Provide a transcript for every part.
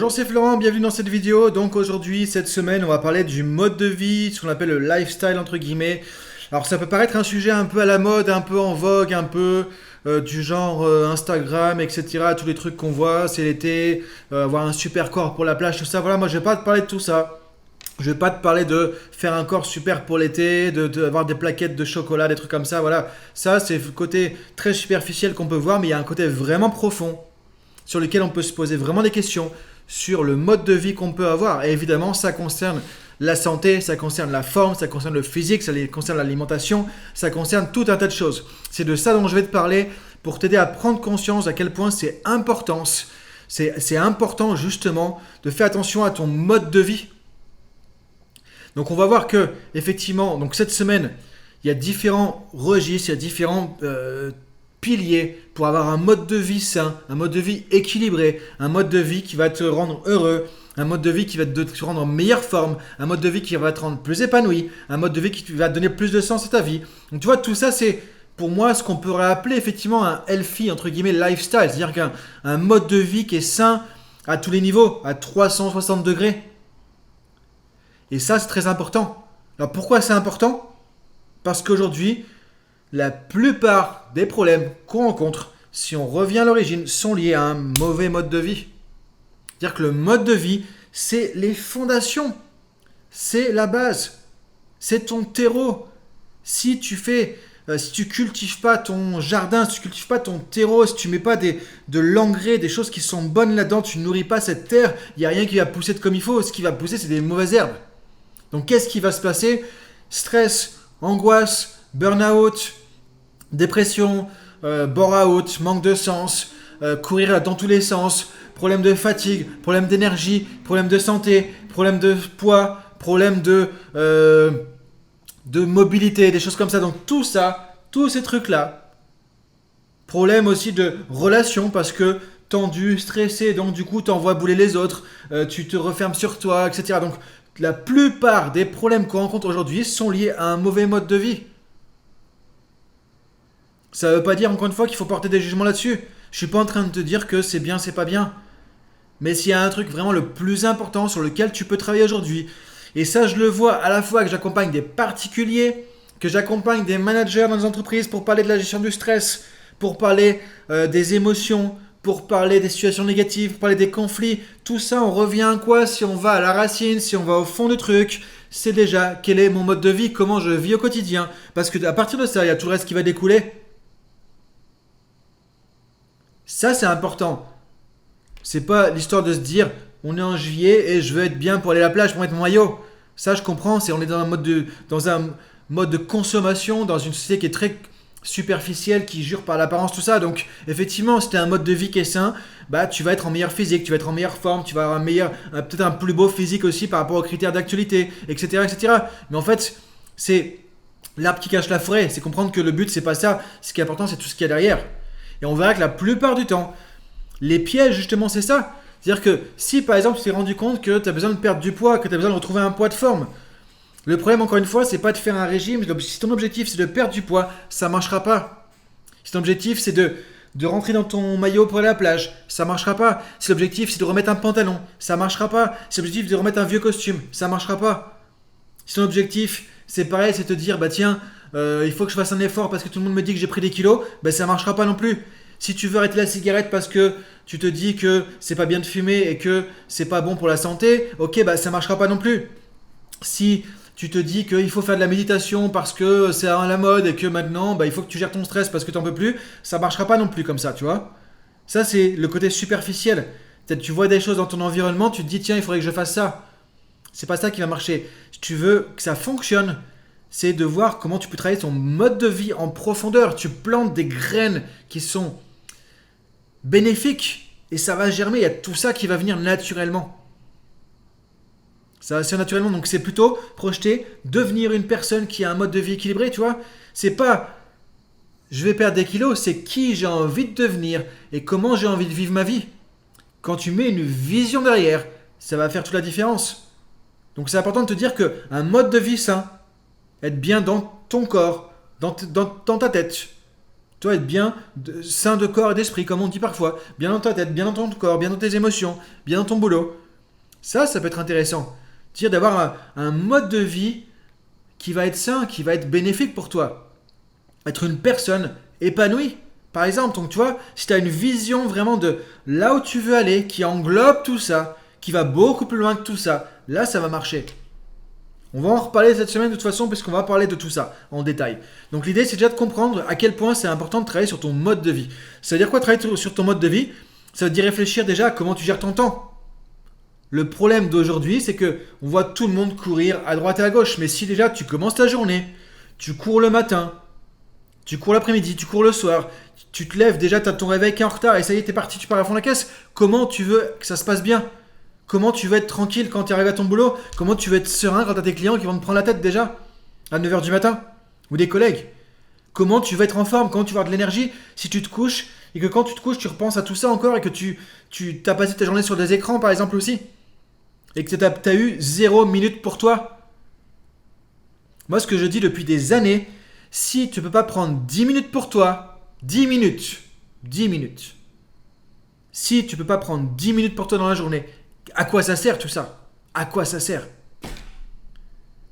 Bonjour, c'est Florent, bienvenue dans cette vidéo. Donc aujourd'hui, cette semaine, on va parler du mode de vie, ce qu'on appelle le lifestyle entre guillemets. Alors ça peut paraître un sujet un peu à la mode, un peu en vogue, un peu du genre Instagram, etc. Tous les trucs qu'on voit, c'est l'été, avoir un super corps pour la plage, tout ça. Voilà, moi je vais pas te parler de tout ça. Je vais pas te parler de faire un corps super pour l'été, d'avoir des plaquettes de chocolat, des trucs comme ça. Voilà, ça c'est le côté très superficiel qu'on peut voir, mais il y a un côté vraiment profond sur lequel on peut se poser vraiment des questions sur le mode de vie qu'on peut avoir. Et évidemment, ça concerne la santé, ça concerne la forme, ça concerne le physique, ça concerne l'alimentation, ça concerne tout un tas de choses. C'est de ça dont je vais te parler pour t'aider à prendre conscience à quel point c'est important. C'est important justement de faire attention à ton mode de vie. Donc on va voir que effectivement, donc cette semaine, il y a différents registres, il y a différents piliers pour avoir un mode de vie sain, un mode de vie équilibré, un mode de vie qui va te rendre heureux, un mode de vie qui va te rendre en meilleure forme, un mode de vie qui va te rendre plus épanoui, un mode de vie qui va te donner plus de sens à ta vie. Donc tu vois, tout ça c'est pour moi ce qu'on pourrait appeler effectivement un healthy entre guillemets lifestyle, c'est-à-dire qu'un mode de vie qui est sain à tous les niveaux, à 360 degrés. Et ça c'est très important. Alors pourquoi c'est important ? Parce qu'aujourd'hui, la plupart des problèmes qu'on rencontre, si on revient à l'origine, sont liés à un mauvais mode de vie. C'est-à-dire que le mode de vie, c'est les fondations, c'est la base, c'est ton terreau. Si tu cultives pas ton jardin, si tu cultives pas ton terreau, si tu mets pas de l'engrais, des choses qui sont bonnes là-dedans, tu nourris pas cette terre, il n'y a rien qui va pousser comme il faut. Ce qui va pousser, c'est des mauvaises herbes. Donc qu'est-ce qui va se passer ? Stress, angoisse, burn-out, dépression, bore-out, manque de sens, courir dans tous les sens, problème de fatigue, problème d'énergie, problème de santé, problème de poids, problème de mobilité, des choses comme ça. Donc tout ça, tous ces trucs-là, problème aussi de relation parce que tendu, stressé, donc du coup t'envoies bouler les autres, tu te refermes sur toi, etc. Donc la plupart des problèmes qu'on rencontre aujourd'hui sont liés à un mauvais mode de vie. Ça ne veut pas dire encore une fois qu'il faut porter des jugements là-dessus. Je suis pas en train de te dire que c'est bien, c'est pas bien. Mais s'il y a un truc vraiment le plus important sur lequel tu peux travailler aujourd'hui, et ça je le vois à la fois que j'accompagne des particuliers, que j'accompagne des managers dans les entreprises pour parler de la gestion du stress, pour parler des émotions, pour parler des situations négatives, pour parler des conflits, tout ça on revient à quoi si on va à la racine, si on va au fond du truc, c'est déjà quel est mon mode de vie, comment je vis au quotidien. Parce que à partir de ça, il y a tout le reste qui va découler. Ça, c'est important. C'est pas l'histoire de se dire on est en juillet et je veux être bien pour aller à la plage pour mettre mon maillot. Ça, je comprends. On est dans un mode de consommation, dans une société qui est très superficielle, qui jure par l'apparence, tout ça. Donc, effectivement, si tu as un mode de vie qui est sain, bah, tu vas être en meilleure physique, tu vas être en meilleure forme, tu vas avoir peut-être un plus beau physique aussi par rapport aux critères d'actualité, etc., etc. Mais en fait, c'est l'arbre qui cache la forêt. C'est comprendre que le but, c'est pas ça. Ce qui est important, c'est tout ce qu'il y a derrière. Et on verra que la plupart du temps, les pièges, justement, c'est ça. C'est-à-dire que si, par exemple, tu t'es rendu compte que tu as besoin de perdre du poids, que tu as besoin de retrouver un poids de forme, le problème, encore une fois, c'est pas de faire un régime. Si ton objectif, c'est de perdre du poids, ça marchera pas. Si ton objectif, c'est de rentrer dans ton maillot pour aller à la plage, ça marchera pas. Si l'objectif, c'est de remettre un pantalon, ça marchera pas. Si l'objectif, c'est de remettre un vieux costume, ça marchera pas. Si ton objectif, c'est pareil, c'est te dire, bah tiens, il faut que je fasse un effort parce que tout le monde me dit que j'ai pris des kilos, ben ça marchera pas non plus. Si tu veux arrêter la cigarette parce que tu te dis que c'est pas bien de fumer et que c'est pas bon pour la santé, ok, bah ça marchera pas non plus. Si tu te dis qu'il faut faire de la méditation parce que c'est à la mode et que maintenant bah, il faut que tu gères ton stress parce que t'en peux plus, ça marchera pas non plus comme ça, tu vois. Ça c'est le côté superficiel. Peut-être tu vois des choses dans ton environnement, tu te dis tiens il faudrait que je fasse ça. C'est pas ça qui va marcher. Si tu veux que ça fonctionne, c'est de voir comment tu peux travailler ton mode de vie en profondeur. Tu plantes des graines qui sont bénéfiques et ça va germer. Il y a tout ça qui va venir naturellement. Ça va se faire naturellement. Donc c'est plutôt projeter, devenir une personne qui a un mode de vie équilibré, tu vois. C'est pas je vais perdre des kilos, c'est qui j'ai envie de devenir et comment j'ai envie de vivre ma vie. Quand tu mets une vision derrière, ça va faire toute la différence. Donc c'est important de te dire qu'un mode de vie sain, être bien dans ton corps, dans ta tête, Toi, être bien sain de corps et d'esprit, comme on dit parfois. Bien dans ta tête, bien dans ton corps, bien dans tes émotions, bien dans ton boulot. Ça peut être intéressant. C'est-à-dire d'avoir un mode de vie qui va être sain, qui va être bénéfique pour toi. Être une personne épanouie, par exemple. Donc tu vois, si tu as une vision vraiment de là où tu veux aller, qui englobe tout ça, qui va beaucoup plus loin que tout ça, là ça va marcher. On va en reparler cette semaine de toute façon, puisqu'on va parler de tout ça en détail. Donc l'idée c'est déjà de comprendre à quel point c'est important de travailler sur ton mode de vie. Ça veut dire quoi travailler sur ton mode de vie? Ça veut dire réfléchir déjà à comment tu gères ton temps. Le problème d'aujourd'hui, c'est que on voit tout le monde courir à droite et à gauche. Mais si déjà tu commences ta journée, tu cours le matin, tu cours l'après-midi, tu cours le soir, tu te lèves, déjà tu as ton réveil qui est en retard et ça y est, t'es parti, tu pars à fond la caisse. Comment tu veux que ça se passe bien? Comment tu veux être tranquille quand tu arrives à ton boulot? Comment tu veux être serein quand tu as tes clients qui vont te prendre la tête déjà à 9h du matin? Ou des collègues? Comment tu vas être en forme? Comment tu vas avoir de l'énergie si tu te couches et que quand tu te couches, tu repenses à tout ça encore et que tu t'as passé ta journée sur des écrans par exemple aussi? Et que tu as eu 0 minute pour toi. Moi, ce que je dis depuis des années, si tu ne peux pas prendre 10 minutes pour toi, 10 minutes, si tu ne peux pas prendre 10 minutes pour toi dans la journée, à quoi ça sert tout ça? À quoi ça sert?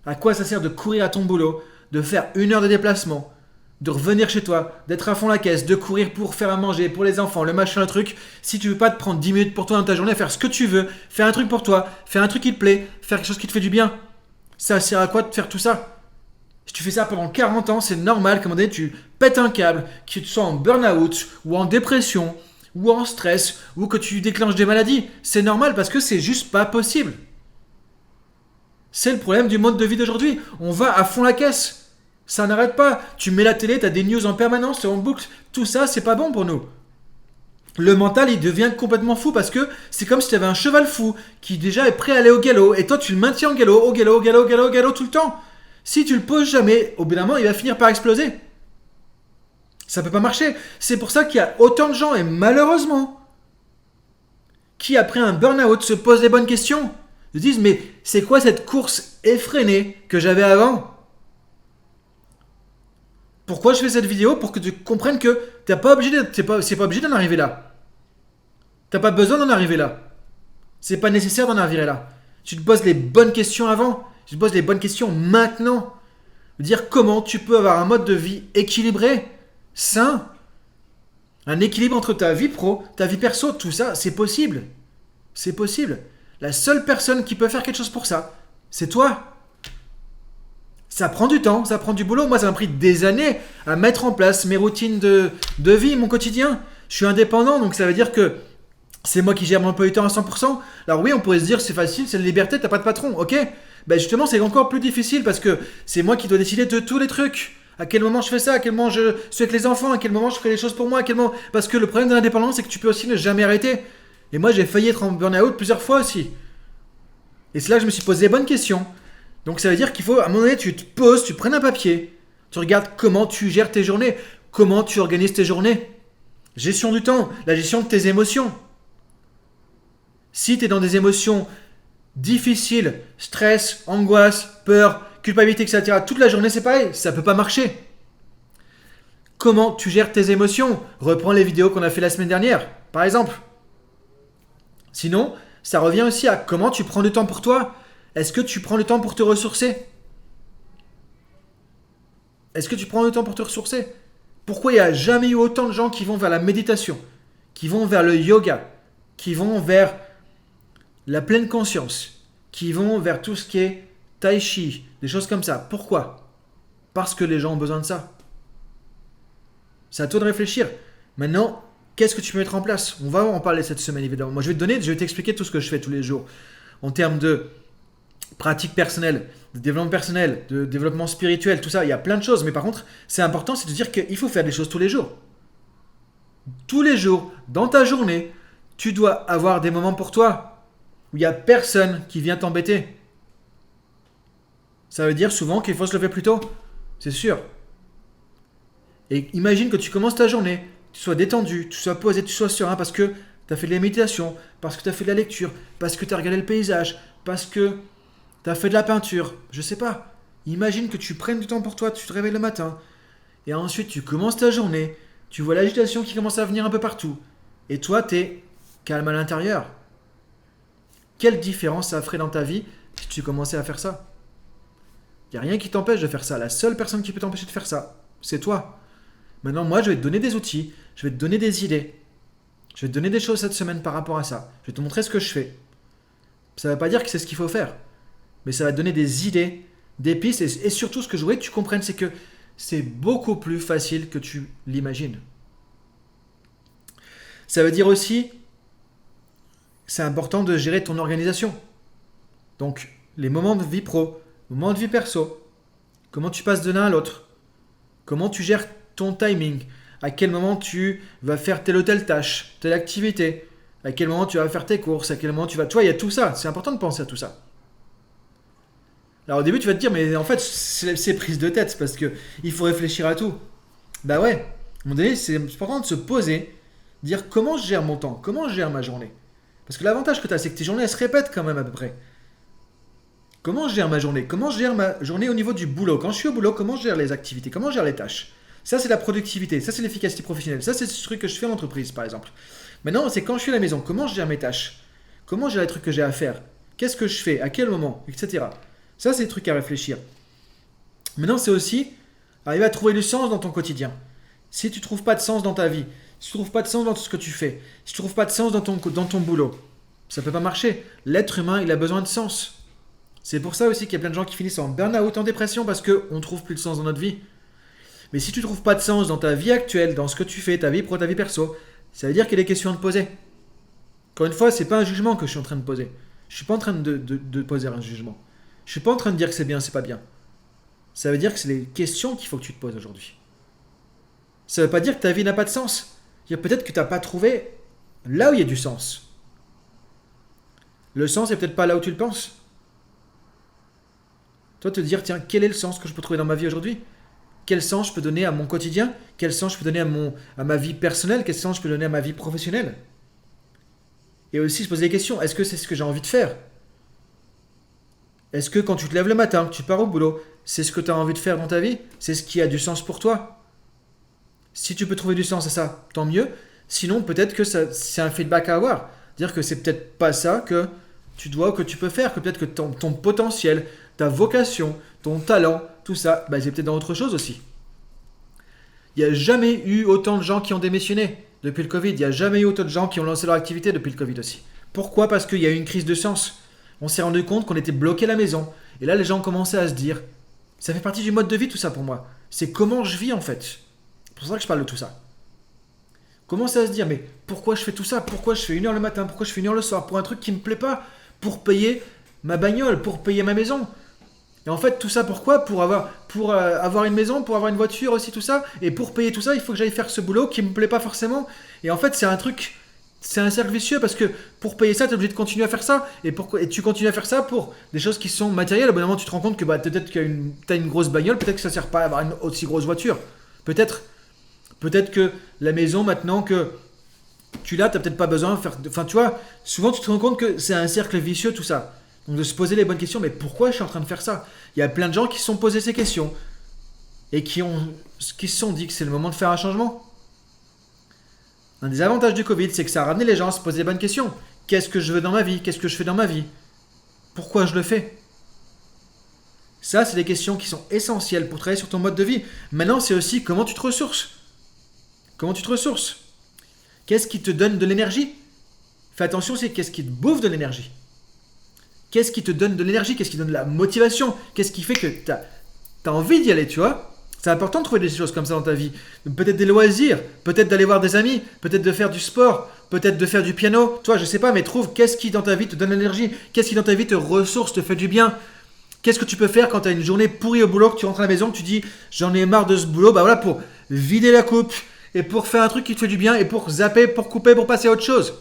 À quoi ça sert de courir à ton boulot, de faire 1 heure de déplacement, de revenir chez toi, d'être à fond la caisse, de courir pour faire à manger, pour les enfants, le machin, le truc, si tu veux pas te prendre 10 minutes pour toi dans ta journée, faire ce que tu veux, faire un truc pour toi, faire un truc qui te plaît, faire quelque chose qui te fait du bien, ça sert à quoi de faire tout ça? Si tu fais ça pendant 40 ans, c'est normal qu'à un moment donné, tu pètes un câble, que tu sois en burn-out, ou en dépression, ou en stress, ou que tu déclenches des maladies. C'est normal parce que c'est juste pas possible. C'est le problème du mode de vie d'aujourd'hui. On va à fond la caisse. Ça n'arrête pas. Tu mets la télé, t'as des news en permanence, c'est en boucle. Tout ça, c'est pas bon pour nous. Le mental, il devient complètement fou parce que c'est comme si tu avais un cheval fou qui déjà est prêt à aller au galop et toi, tu le maintiens au galop, au galop, au galop, au galop, au galop tout le temps. Si tu le poses jamais, au bout d'un moment, il va finir par exploser. Ça peut pas marcher. C'est pour ça qu'il y a autant de gens, et malheureusement, qui après un burn-out se posent les bonnes questions. Ils se disent, mais c'est quoi cette course effrénée que j'avais avant? Pourquoi je fais cette vidéo? Pour que tu comprennes que c'est pas obligé d'en arriver là. T'as pas besoin d'en arriver là. C'est pas nécessaire d'en arriver là. Tu te poses les bonnes questions avant. Tu te poses les bonnes questions maintenant. Dire comment tu peux avoir un mode de vie équilibré, sain. Un équilibre entre ta vie pro, ta vie perso, tout ça, c'est possible. C'est possible. La seule personne qui peut faire quelque chose pour ça, c'est toi. Ça prend du temps, ça prend du boulot. Moi, ça m'a pris des années à mettre en place mes routines de vie, mon quotidien. Je suis indépendant, donc ça veut dire que c'est moi qui gère mon emploi du temps à 100%. Alors oui, on pourrait se dire c'est facile, c'est la liberté, t'as pas de patron, ok? Ben justement, c'est encore plus difficile parce que c'est moi qui dois décider de tous les trucs. À quel moment je fais ça, à quel moment je suis avec les enfants, à quel moment je ferai les choses pour moi, à quel moment... Parce que le problème de l'indépendance, c'est que tu peux aussi ne jamais arrêter. Et moi, j'ai failli être en burn-out plusieurs fois aussi. Et c'est là que je me suis posé les bonnes questions. Donc ça veut dire qu'il faut, à un moment donné, tu te poses, tu prennes un papier, tu regardes comment tu gères tes journées, comment tu organises tes journées. Gestion du temps, la gestion de tes émotions. Si tu es dans des émotions difficiles, stress, angoisse, peur, culpabilité, etc., toute la journée, c'est pareil, ça peut pas marcher. Comment tu gères tes émotions? Reprends les vidéos qu'on a fait la semaine dernière, par exemple. Sinon, ça revient aussi à comment tu prends du temps pour toi. Est-ce que tu prends le temps pour te ressourcer? Est-ce que tu prends le temps pour te ressourcer? Pourquoi il n'y a jamais eu autant de gens qui vont vers la méditation, qui vont vers le yoga, qui vont vers la pleine conscience, qui vont vers tout ce qui est tai chi, des choses comme ça? Pourquoi? Parce que les gens ont besoin de ça. C'est à toi de réfléchir. Maintenant, qu'est-ce que tu peux mettre en place? On va en parler cette semaine évidemment. Moi, je vais t'expliquer tout ce que je fais tous les jours en termes de pratique personnelle, de développement spirituel, tout ça, il y a plein de choses. Mais par contre, c'est important, c'est de dire qu'il faut faire des choses tous les jours. Tous les jours, dans ta journée, tu dois avoir des moments pour toi où il n'y a personne qui vient t'embêter. Ça veut dire souvent qu'il faut se lever plus tôt, c'est sûr. Et imagine que tu commences ta journée, tu sois détendu, tu sois posé, tu sois serein parce que tu as fait de la méditation, parce que tu as fait de la lecture, parce que tu as regardé le paysage, parce que tu as fait de la peinture, je sais pas. Imagine que tu prennes du temps pour toi, tu te réveilles le matin, et ensuite tu commences ta journée Tu vois l'agitation qui commence à venir un peu partout. Et toi, t'es calme à l'intérieur. Quelle différence ça ferait dans ta vie si tu commençais à faire ça? Il n'y a rien qui t'empêche de faire ça. La seule personne qui peut t'empêcher de faire ça, c'est toi. Maintenant, moi, je vais te donner des outils, je vais te donner des idées. Je vais te donner des choses cette semaine par rapport à ça. Je vais te montrer ce que je fais. Ça ne veut pas dire que c'est ce qu'il faut faire. Mais ça va te donner des idées, des pistes. Et surtout, ce que je voudrais que tu comprennes, c'est que c'est beaucoup plus facile que tu l'imagines. Ça veut dire aussi, c'est important de gérer ton organisation. Donc, les moments de vie pro, moments de vie perso, comment tu passes de l'un à l'autre, comment tu gères ton timing, à quel moment tu vas faire telle ou telle tâche, telle activité, à quel moment tu vas faire tes courses, à quel moment tu vas... Tu vois, il y a tout ça, c'est important de penser à tout ça. Alors au début, tu vas te dire, mais en fait, c'est prise de tête, parce que il faut réfléchir à tout. Bah ouais, à un moment donné, c'est important de se poser, dire comment je gère mon temps, comment je gère ma journée. Parce que l'avantage que tu as, c'est que tes journées, elles se répètent quand même à peu près. Comment je gère ma journée? Comment je gère ma journée au niveau du boulot? Quand je suis au boulot, comment je gère les activités? Comment je gère les tâches? Ça, c'est la productivité. Ça, c'est l'efficacité professionnelle. Ça, c'est ce truc que je fais en entreprise, par exemple. Maintenant, c'est quand je suis à la maison. Comment je gère mes tâches? Comment je gère les trucs que j'ai à faire? Qu'est-ce que je fais? À quel moment? Etc. Ça, c'est des trucs à réfléchir. Maintenant, c'est aussi arriver à trouver du sens dans ton quotidien. Si tu ne trouves pas de sens dans ta vie, si tu ne trouves pas de sens dans tout ce que tu fais, si tu ne trouves pas de sens dans ton boulot, ça ne peut pas marcher. L'être humain, il a besoin de sens. C'est pour ça aussi qu'il y a plein de gens qui finissent en burn-out, en dépression, parce qu'on ne trouve plus de sens dans notre vie. Mais si tu ne trouves pas de sens dans ta vie actuelle, dans ce que tu fais, ta vie pro, ta vie perso, ça veut dire qu'il y a des questions à te poser. Encore une fois, c'est pas un jugement que je suis en train de poser. Je suis pas en train de poser un jugement. Je suis pas en train de dire que c'est bien, c'est pas bien. Ça veut dire que c'est les questions qu'il faut que tu te poses aujourd'hui. Ça veut pas dire que ta vie n'a pas de sens. Il y a peut-être que tu n'as pas trouvé là où il y a du sens. Le sens est peut-être pas là où tu le penses. Toi, te dire, tiens, quel est le sens que je peux trouver dans ma vie aujourd'hui? Quel sens je peux donner à mon quotidien? Quel sens je peux donner à ma vie personnelle? Quel sens je peux donner à ma vie professionnelle? Et aussi se poser des questions. Est-ce que c'est ce que j'ai envie de faire? Est-ce que quand tu te lèves le matin, que tu pars au boulot, c'est ce que tu as envie de faire dans ta vie? C'est ce qui a du sens pour toi? Si tu peux trouver du sens à ça, tant mieux. Sinon, peut-être que c'est un feedback à avoir. Dire que c'est peut-être pas ça que tu dois ou que tu peux faire. Que peut-être que ton potentiel, ta vocation, ton talent, tout ça, bah, c'est peut-être dans autre chose aussi. Il n'y a jamais eu autant de gens qui ont démissionné depuis le Covid. Il n'y a jamais eu autant de gens qui ont lancé leur activité depuis le Covid aussi. Pourquoi? Parce qu'il y a eu une crise de sens. On s'est rendu compte qu'on était bloqué à la maison. Et là, les gens ont commencé à se dire, ça fait partie du mode de vie tout ça pour moi. C'est comment je vis en fait. C'est pour ça que je parle de tout ça. Commencer à se dire, mais pourquoi je fais tout ça? Pourquoi je fais 1 heure le matin? Pourquoi je fais 1 heure le soir? Pour un truc qui me plaît pas? Pour payer ma bagnole? Pour payer ma maison? Et en fait, tout ça pourquoi? Pour avoir une maison, pour avoir une voiture aussi, tout ça. Et pour payer tout ça, il faut que j'aille faire ce boulot qui me plaît pas forcément. Et en fait, c'est un cercle vicieux parce que pour payer ça, tu es obligé de continuer à faire ça. Et tu continues à faire ça pour des choses qui sont matérielles. Au bout d'un moment, tu te rends compte que peut-être que tu as une grosse bagnole, peut-être que ça sert pas à avoir une aussi grosse voiture. Peut-être que la maison, maintenant que tu l'as, tu n'as peut-être pas besoin de faire. Enfin, tu vois, souvent tu te rends compte que c'est un cercle vicieux tout ça. Donc de se poser les bonnes questions, mais pourquoi je suis en train de faire ça? Il y a plein de gens qui se sont posés ces questions et qui se sont dit que c'est le moment de faire un changement. Un des avantages du Covid, c'est que ça a ramené les gens à se poser les bonnes questions. Qu'est-ce que je veux dans ma vie? Qu'est-ce que je fais dans ma vie? Pourquoi je le fais? Ça, c'est des questions qui sont essentielles pour travailler sur ton mode de vie. Maintenant, c'est aussi comment tu te ressources. Comment tu te ressources? Qu'est-ce qui te donne de l'énergie? Fais attention, c'est qu'est-ce qui te bouffe de l'énergie? Qu'est-ce qui te donne de l'énergie? Qu'est-ce qui donne de la motivation? Qu'est-ce qui fait que tu as envie d'y aller, tu vois? C'est important de trouver des choses comme ça dans ta vie. Peut-être des loisirs, peut-être d'aller voir des amis, peut-être de faire du sport, peut-être de faire du piano. Toi, je sais pas, mais trouve qu'est-ce qui dans ta vie te donne de l'énergie? Qu'est-ce qui dans ta vie te ressource, te fait du bien? Qu'est-ce que tu peux faire quand tu as une journée pourrie au boulot, que tu rentres à la maison, que tu dis j'en ai marre de ce boulot? Bah voilà, pour vider la coupe et pour faire un truc qui te fait du bien et pour zapper, pour couper, pour passer à autre chose.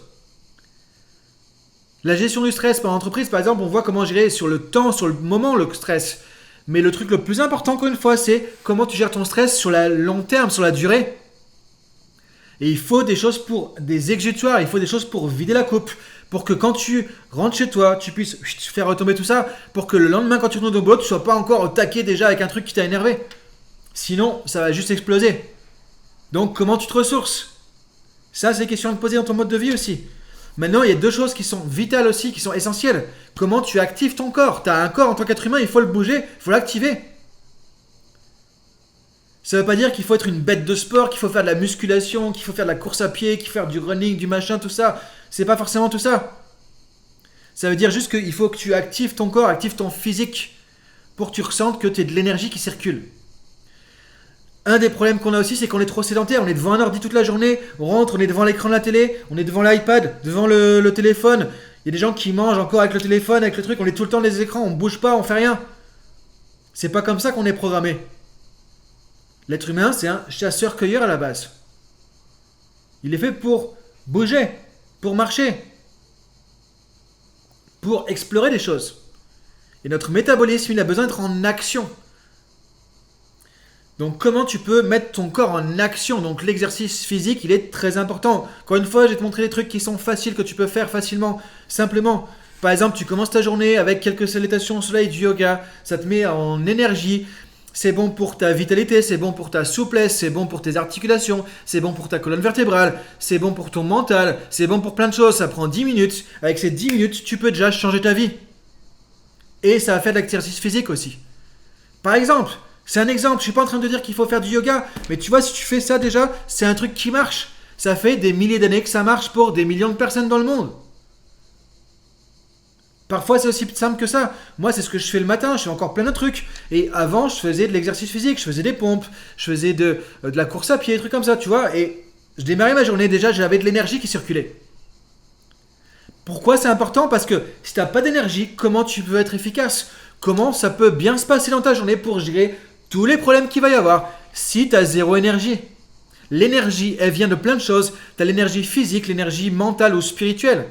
La gestion du stress par entreprise, par exemple, on voit comment gérer sur le temps, sur le moment, le stress. Mais le truc le plus important, encore une fois, c'est comment tu gères ton stress sur le long terme, sur la durée. Et il faut des choses pour des exutoires, il faut des choses pour vider la coupe. Pour que quand tu rentres chez toi, tu puisses faire retomber tout ça. Pour que le lendemain, quand tu retournes au boulot, tu ne sois pas encore au taquet déjà avec un truc qui t'a énervé. Sinon, ça va juste exploser. Donc comment tu te ressources? Ça, c'est des questions à te poser dans ton mode de vie aussi. Maintenant, il y a deux choses qui sont vitales aussi, qui sont essentielles. Comment tu actives ton corps? Tu as un corps en tant qu'être humain, il faut le bouger, il faut l'activer. Ça ne veut pas dire qu'il faut être une bête de sport, qu'il faut faire de la musculation, qu'il faut faire de la course à pied, qu'il faut faire du running, du machin, tout ça. C'est pas forcément tout ça. Ça veut dire juste qu'il faut que tu actives ton corps, actives ton physique pour que tu ressentes que tu aies de l'énergie qui circule. Un des problèmes qu'on a aussi, c'est qu'on est trop sédentaire. On est devant un ordi toute la journée, on rentre, on est devant l'écran de la télé, on est devant l'iPad, devant le téléphone. Il y a des gens qui mangent encore avec le téléphone, avec le truc, on est tout le temps dans les écrans, on bouge pas, on fait rien. C'est pas comme ça qu'on est programmé. L'être humain, c'est un chasseur-cueilleur à la base. Il est fait pour bouger, pour marcher, pour explorer des choses. Et notre métabolisme, il a besoin d'être en action. Donc comment tu peux mettre ton corps en action? Donc l'exercice physique, il est très important. Encore une fois, je vais te montrer des trucs qui sont faciles, que tu peux faire facilement, simplement. Par exemple, tu commences ta journée avec quelques salutations au soleil, du yoga, ça te met en énergie. C'est bon pour ta vitalité, c'est bon pour ta souplesse, c'est bon pour tes articulations, c'est bon pour ta colonne vertébrale, c'est bon pour ton mental, c'est bon pour plein de choses. Ça prend 10 minutes. Avec ces 10 minutes, tu peux déjà changer ta vie. Et ça va faire de l'exercice physique aussi. Par exemple, c'est un exemple, je suis pas en train de dire qu'il faut faire du yoga, mais tu vois, si tu fais ça déjà, c'est un truc qui marche. Ça fait des milliers d'années que ça marche pour des millions de personnes dans le monde. Parfois, c'est aussi simple que ça. Moi, c'est ce que je fais le matin, je fais encore plein de trucs. Et avant, je faisais de l'exercice physique, je faisais des pompes, je faisais de la course à pied, des trucs comme ça, tu vois. Et je démarrais ma journée, déjà, j'avais de l'énergie qui circulait. Pourquoi c'est important? Parce que si tu n'as pas d'énergie, comment tu peux être efficace? Comment ça peut bien se passer dans ta journée pour gérer tous les problèmes qu'il va y avoir si tu as zéro énergie? L'énergie, elle vient de plein de choses. Tu as l'énergie physique, l'énergie mentale ou spirituelle.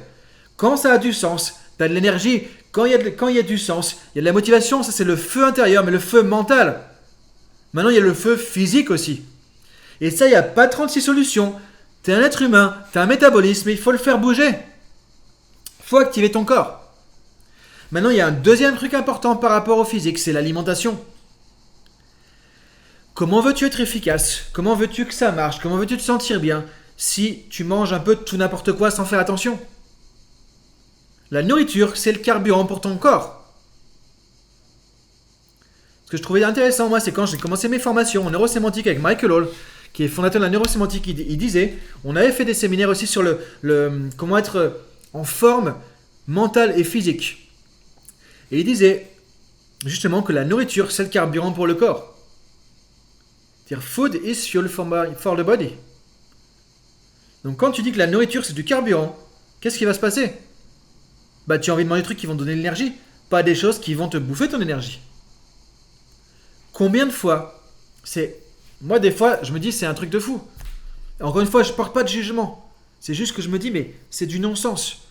Quand ça a du sens, tu as de l'énergie. Quand il y a du sens, il y a de la motivation. Ça, c'est le feu intérieur, mais le feu mental. Maintenant, il y a le feu physique aussi. Et ça, il n'y a pas 36 solutions. Tu es un être humain, tu as un métabolisme, il faut le faire bouger. Il faut activer ton corps. Maintenant, il y a un deuxième truc important par rapport au physique, c'est l'alimentation. Comment veux-tu être efficace? Comment veux-tu que ça marche? Comment veux-tu te sentir bien si tu manges un peu de tout n'importe quoi sans faire attention? La nourriture, c'est le carburant pour ton corps. Ce que je trouvais intéressant, moi, c'est quand j'ai commencé mes formations en neurosémantique avec Michael Hall, qui est fondateur de la neurosémantique, il disait, on avait fait des séminaires aussi sur comment être en forme mentale et physique. Et il disait justement que la nourriture, c'est le carburant pour le corps. C'est-à-dire, food is fuel for the body. Donc quand tu dis que la nourriture, c'est du carburant, qu'est-ce qui va se passer? Bah, tu as envie de manger des trucs qui vont te donner de l'énergie, pas des choses qui vont te bouffer ton énergie. Combien de fois Moi, des fois, je me dis, c'est un truc de fou. Encore une fois, je ne porte pas de jugement. C'est juste que je me dis, mais c'est du non-sens.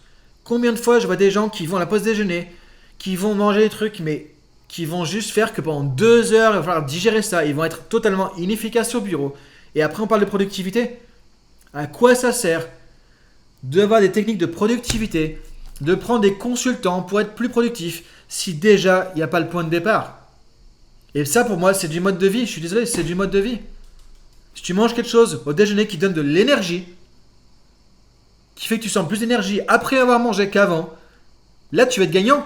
Combien de fois je vois des gens qui vont à la pause déjeuner, qui vont manger des trucs, mais qui vont juste faire que pendant 2 heures, il va falloir digérer ça. Ils vont être totalement inefficaces au bureau. Et après, on parle de productivité. À quoi ça sert d'avoir des techniques de productivité, de prendre des consultants pour être plus productif, si déjà, il n'y a pas le point de départ? Et ça, pour moi, c'est du mode de vie. Je suis désolé, c'est du mode de vie. Si tu manges quelque chose au déjeuner qui donne de l'énergie, qui fait que tu sens plus d'énergie après avoir mangé qu'avant, là, tu vas être gagnant.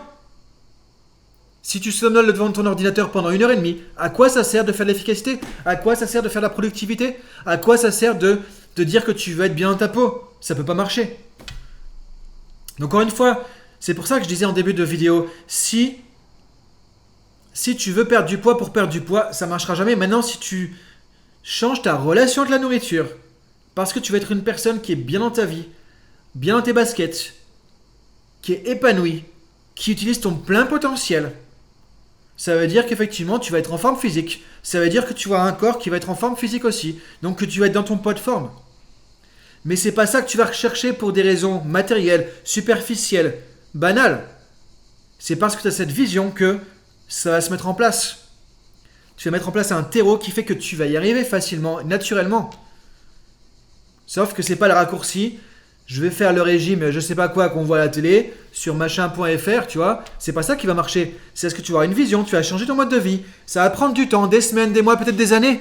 Si tu somnoles devant ton ordinateur pendant 1h30, à quoi ça sert de faire de l'efficacité? À quoi ça sert de faire de la productivité? À quoi ça sert de te dire que tu vas être bien dans ta peau? Ça peut pas marcher. Donc encore une fois, c'est pour ça que je disais en début de vidéo, si tu veux perdre du poids pour perdre du poids, ça marchera jamais. Maintenant, si tu changes ta relation avec la nourriture, parce que tu vas être une personne qui est bien dans ta vie, bien dans tes baskets, qui est épanouie, qui utilise ton plein potentiel, ça veut dire qu'effectivement, tu vas être en forme physique. Ça veut dire que tu as un corps qui va être en forme physique aussi. Donc que tu vas être dans ton poids de forme. Mais c'est pas ça que tu vas rechercher pour des raisons matérielles, superficielles, banales. C'est parce que tu as cette vision que ça va se mettre en place. Tu vas mettre en place un terreau qui fait que tu vas y arriver facilement, naturellement. Sauf que c'est pas le raccourci. Je vais faire le régime, je sais pas quoi, qu'on voit à la télé, sur machin.fr, tu vois. C'est pas ça qui va marcher. C'est parce que tu vas avoir une vision, tu vas changer ton mode de vie. Ça va prendre du temps, des semaines, des mois, peut-être des années.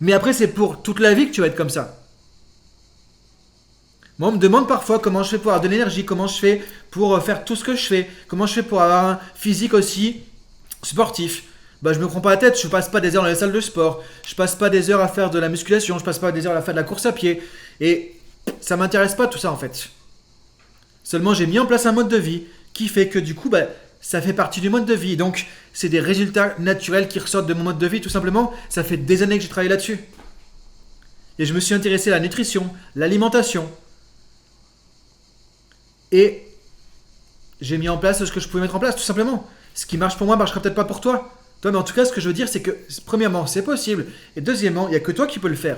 Mais après, c'est pour toute la vie que tu vas être comme ça. Moi, on me demande parfois comment je fais pour avoir de l'énergie, comment je fais pour faire tout ce que je fais, comment je fais pour avoir un physique aussi sportif. Bah, je me prends pas la tête, je passe pas des heures dans les salles de sport, je passe pas des heures à faire de la musculation, je passe pas des heures à faire de la course à pied. Et ça m'intéresse pas tout ça en fait. Seulement, j'ai mis en place un mode de vie qui fait que du coup, bah, ça fait partie du mode de vie. Donc, c'est des résultats naturels qui ressortent de mon mode de vie tout simplement. Ça fait des années que j'ai travaillé là-dessus. Et je me suis intéressé à la nutrition, l'alimentation. Et j'ai mis en place ce que je pouvais mettre en place, tout simplement. Ce qui marche pour moi ne marchera peut-être pas pour toi. Toi, mais en tout cas, ce que je veux dire, c'est que, premièrement, c'est possible. Et deuxièmement, il n'y a que toi qui peux le faire.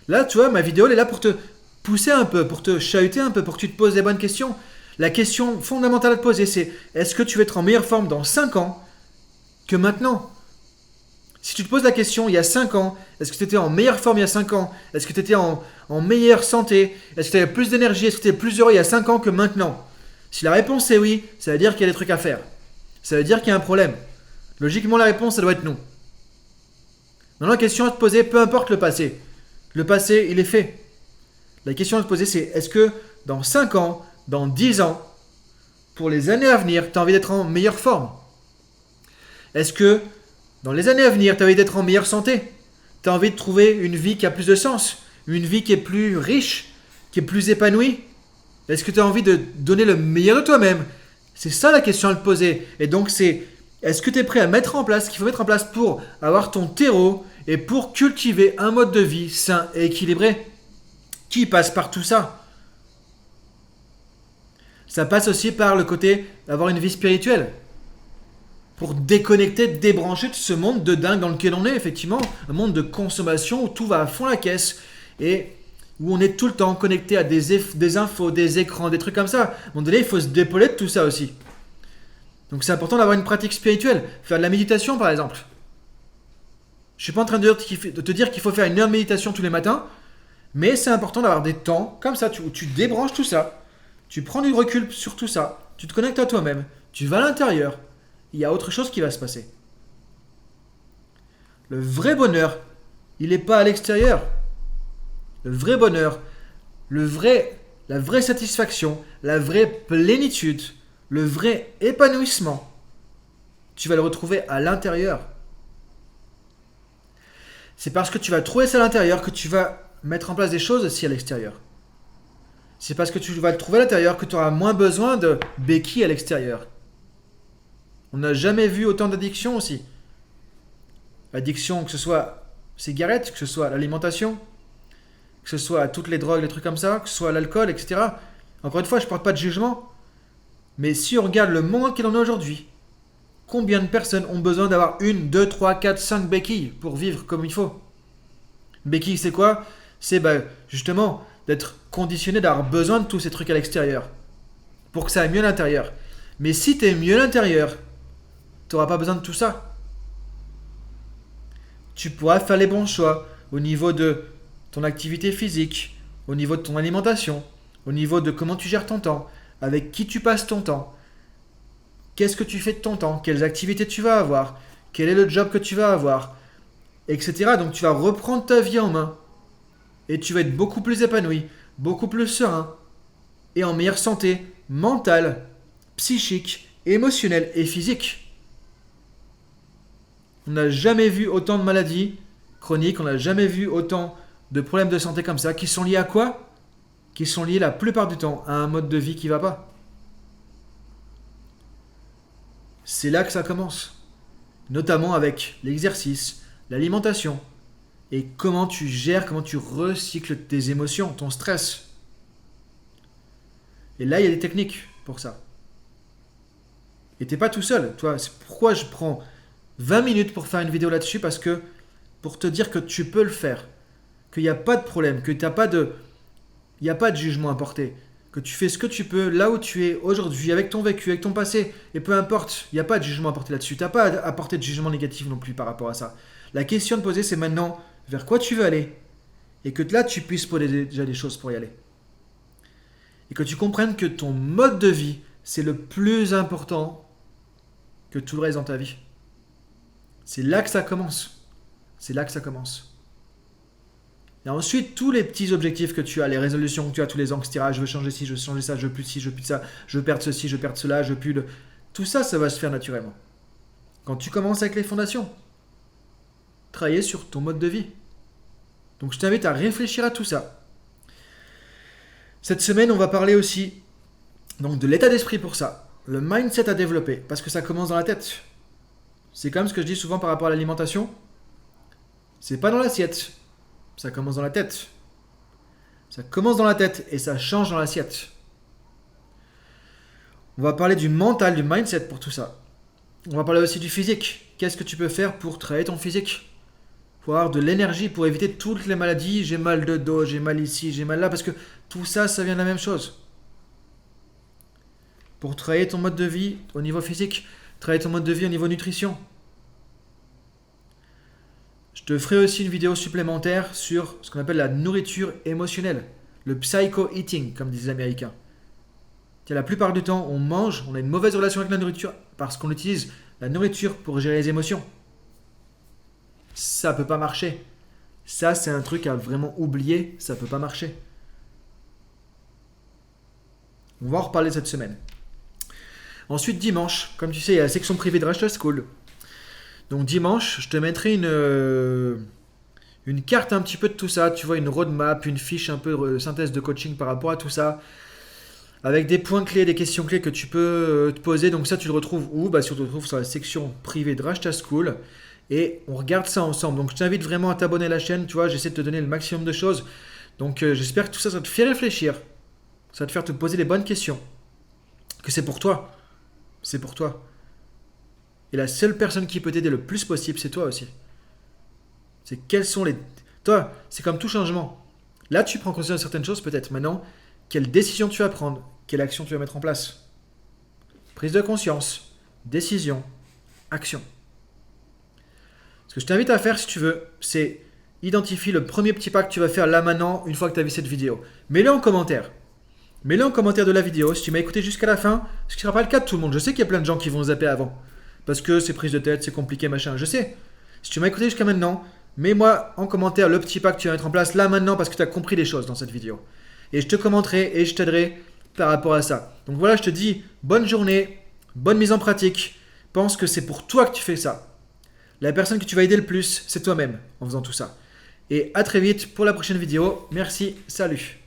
Là, tu vois, ma vidéo, elle est là pour te pousser un peu, pour te chahuter un peu, pour que tu te poses les bonnes questions. La question fondamentale à te poser, c'est est-ce que tu veux être en meilleure forme dans 5 ans que maintenant? Si tu te poses la question il y a 5 ans, est-ce que tu étais en meilleure forme il y a 5 ans? Est-ce que tu étais en meilleure santé? Est-ce que tu avais plus d'énergie? Est-ce que tu étais plus heureux il y a 5 ans que maintenant? Si la réponse est oui, ça veut dire qu'il y a des trucs à faire. Ça veut dire qu'il y a un problème. Logiquement, la réponse, ça doit être non. Maintenant, la question à te poser, peu importe le passé. Le passé, il est fait. La question à te poser, c'est est-ce que dans 5 ans, dans 10 ans, pour les années à venir, tu as envie d'être en meilleure forme? Est-ce que dans les années à venir, tu as envie d'être en meilleure santé? Tu as envie de trouver une vie qui a plus de sens? Une vie qui est plus riche? Qui est plus épanouie? Est-ce que tu as envie de donner le meilleur de toi-même? C'est ça la question à te poser. Et donc c'est, est-ce que tu es prêt à mettre en place ce qu'il faut mettre en place pour avoir ton terreau et pour cultiver un mode de vie sain et équilibré qui passe par tout ça? Ça passe aussi par le côté d'avoir une vie spirituelle. Pour déconnecter, débrancher de ce monde de dingue dans lequel on est, effectivement. Un monde de consommation où tout va à fond la caisse et où on est tout le temps connecté à des infos, des écrans, des trucs comme ça. À un moment donné, il faut se dépauler de tout ça aussi. Donc c'est important d'avoir une pratique spirituelle. Faire de la méditation, par exemple. Je ne suis pas en train de te dire qu'il faut faire 1 heure de méditation tous les matins, mais c'est important d'avoir des temps comme ça où tu débranches tout ça. Tu prends du recul sur tout ça. Tu te connectes à toi-même. Tu vas à l'intérieur. Il y a autre chose qui va se passer. Le vrai bonheur, il n'est pas à l'extérieur. Le vrai bonheur, la vraie satisfaction, la vraie plénitude, le vrai épanouissement, tu vas le retrouver à l'intérieur. C'est parce que tu vas trouver ça à l'intérieur que tu vas mettre en place des choses aussi à l'extérieur. C'est parce que tu vas le trouver à l'intérieur que tu auras moins besoin de béquilles à l'extérieur. On n'a jamais vu autant d'addictions aussi. Addiction, que ce soit cigarettes, que ce soit l'alimentation, que ce soit à toutes les drogues, les trucs comme ça, que ce soit à l'alcool, etc. Encore une fois, je ne porte pas de jugement. Mais si on regarde le monde qu'il en est aujourd'hui, combien de personnes ont besoin d'avoir 1, 2, 3, 4, 5 béquilles pour vivre comme il faut? Béquille, c'est quoi? C'est justement d'être conditionné, d'avoir besoin de tous ces trucs à l'extérieur pour que ça aille mieux à l'intérieur. Mais si tu es mieux à l'intérieur, tu n'auras pas besoin de tout ça. Tu pourras faire les bons choix au niveau de ton activité physique, au niveau de ton alimentation, au niveau de comment tu gères ton temps, avec qui tu passes ton temps, qu'est-ce que tu fais de ton temps, quelles activités tu vas avoir, quel est le job que tu vas avoir, etc. Donc tu vas reprendre ta vie en main et tu vas être beaucoup plus épanoui, beaucoup plus serein et en meilleure santé mentale, psychique, émotionnelle et physique. On n'a jamais vu autant de maladies chroniques, on n'a jamais vu autant de problèmes de santé comme ça, qui sont liés à quoi? Qui sont liés la plupart du temps à un mode de vie qui ne va pas. C'est là que ça commence. Notamment avec l'exercice, l'alimentation, et comment tu gères, comment tu recycles tes émotions, ton stress. Et là, il y a des techniques pour ça. Et t'es pas tout seul. Toi, c'est pourquoi je prends 20 minutes pour faire une vidéo là-dessus, parce que pour te dire que tu peux le faire, qu'il n'y a pas de problème, que il n'y a pas de jugement à porter, que tu fais ce que tu peux là où tu es aujourd'hui, avec ton vécu, avec ton passé, et peu importe, il n'y a pas de jugement à porter là-dessus. Tu n'as pas à porter de jugement négatif non plus par rapport à ça. La question à te poser, c'est maintenant vers quoi tu veux aller, et que là tu puisses poser déjà des choses pour y aller. Et que tu comprennes que ton mode de vie, c'est le plus important que tout le reste dans ta vie. C'est là que ça commence. C'est là que ça commence. Et ensuite, tous les petits objectifs que tu as, les résolutions que tu as tous les ans, etc. Je veux changer ci, je veux changer ça, je veux plus de ci, je veux plus de ça, je veux perdre ceci, je veux perdre cela, je veux plus de... Tout ça, ça va se faire naturellement. Quand tu commences avec les fondations, travailler sur ton mode de vie. Donc je t'invite à réfléchir à tout ça. Cette semaine, on va parler aussi donc, de l'état d'esprit pour ça. Le mindset à développer, parce que ça commence dans la tête. C'est comme ce que je dis souvent par rapport à l'alimentation. C'est pas dans l'assiette. Ça commence dans la tête. Ça commence dans la tête et ça change dans l'assiette. On va parler du mental, du mindset pour tout ça. On va parler aussi du physique. Qu'est-ce que tu peux faire pour travailler ton physique? Pour avoir de l'énergie, pour éviter toutes les maladies. J'ai mal de dos, j'ai mal ici, j'ai mal là. Parce que tout ça, ça vient de la même chose. Pour travailler ton mode de vie au niveau physique. Travailler ton mode de vie au niveau nutrition. Je te ferai aussi une vidéo supplémentaire sur ce qu'on appelle la nourriture émotionnelle. Le psycho-eating, comme disent les Américains. La plupart du temps, on mange, on a une mauvaise relation avec la nourriture parce qu'on utilise la nourriture pour gérer les émotions. Ça peut pas marcher. Ça, c'est un truc à vraiment oublier. Ça peut pas marcher. On va en reparler cette semaine. Ensuite, dimanche, comme tu sais, il y a la section privée de Rachel School. Donc dimanche, je te mettrai une carte un petit peu de tout ça. Tu vois, une roadmap, une fiche un peu de synthèse de coaching par rapport à tout ça. Avec des points clés, des questions clés que tu peux te poser. Donc ça, tu le retrouves où? Tu le retrouves sur la section privée de Rachel School. Et on regarde ça ensemble. Donc je t'invite vraiment à t'abonner à la chaîne. Tu vois, j'essaie de te donner le maximum de choses. Donc j'espère que tout ça, ça te fait réfléchir. Ça va te faire te poser les bonnes questions. Que c'est pour toi. C'est pour toi. Et la seule personne qui peut t'aider le plus possible, c'est toi aussi. C'est quels sont les... Toi, c'est comme tout changement. Là, tu prends conscience de certaines choses peut-être. Maintenant, quelle décision tu vas prendre? Quelle action tu vas mettre en place? Prise de conscience, décision, action. Ce que je t'invite à faire, si tu veux, c'est identifier le premier petit pas que tu vas faire là maintenant, une fois que tu as vu cette vidéo. Mets-le en commentaire. Mets-le en commentaire de la vidéo si tu m'as écouté jusqu'à la fin, ce qui ne sera pas le cas de tout le monde. Je sais qu'il y a plein de gens qui vont zapper avant. Parce que c'est prise de tête, c'est compliqué, machin. Je sais. Si tu m'as écouté jusqu'à maintenant, mets-moi en commentaire le petit pas que tu vas mettre en place là maintenant parce que tu as compris des choses dans cette vidéo. Et je te commenterai et je t'aiderai par rapport à ça. Donc voilà, je te dis bonne journée, bonne mise en pratique. Pense que c'est pour toi que tu fais ça. La personne que tu vas aider le plus, c'est toi-même en faisant tout ça. Et à très vite pour la prochaine vidéo. Merci, salut.